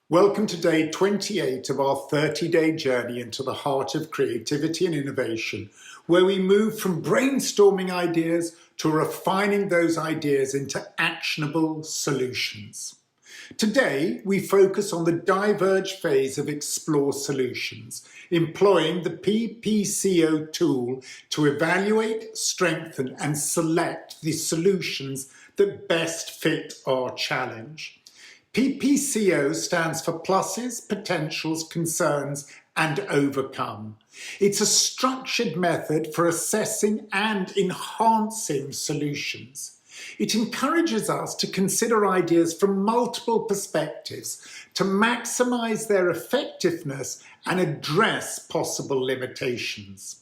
Welcome to day 28 of our 30-day journey into the heart of creativity and innovation, where we move from brainstorming ideas to refining those ideas into actionable solutions. Today, we focus on the diverge phase of Explore Solutions, employing the PPCO tool to evaluate, strengthen, and select the solutions that best fit our challenge. PPCO stands for pluses, potentials, concerns, and overcome. It's a structured method for assessing and enhancing solutions. It encourages us to consider ideas from multiple perspectives to maximize their effectiveness and address possible limitations.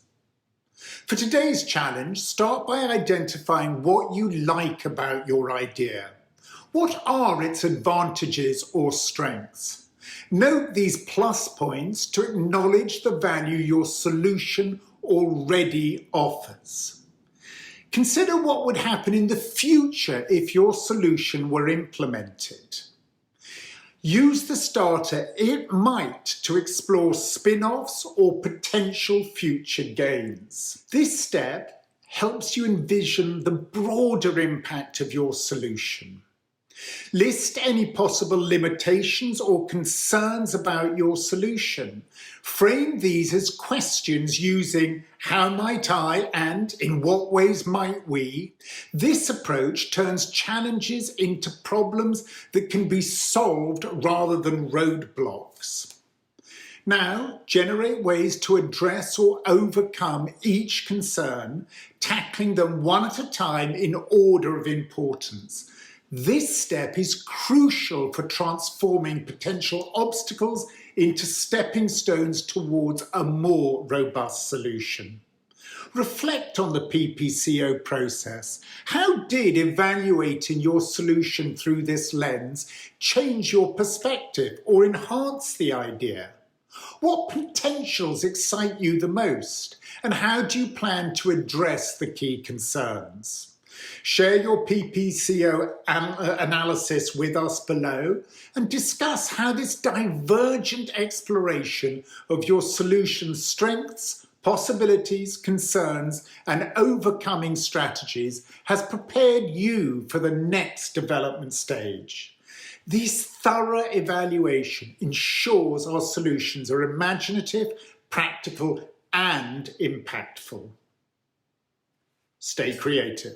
For today's challenge, start by identifying what you like about your idea. What are its advantages or strengths? Note these plus points to acknowledge the value your solution already offers. Consider what would happen in the future if your solution were implemented. Use the starter "it might" to explore spin-offs or potential future gains. This step helps you envision the broader impact of your solution. List any possible limitations or concerns about your solution. Frame these as questions using "how might I" and "in what ways might we?" This approach turns challenges into problems that can be solved rather than roadblocks. Now, generate ways to address or overcome each concern, tackling them one at a time in order of importance. This step is crucial for transforming potential obstacles into stepping stones towards a more robust solution. Reflect on the PPCO process. How did evaluating your solution through this lens change your perspective or enhance the idea? What potentials excite you the most, and how do you plan to address the key concerns? Share your PPCO analysis with us below and discuss how this divergent exploration of your solution's strengths, possibilities, concerns, and overcoming strategies has prepared you for the next development stage. This thorough evaluation ensures our solutions are imaginative, practical, and impactful. Stay creative.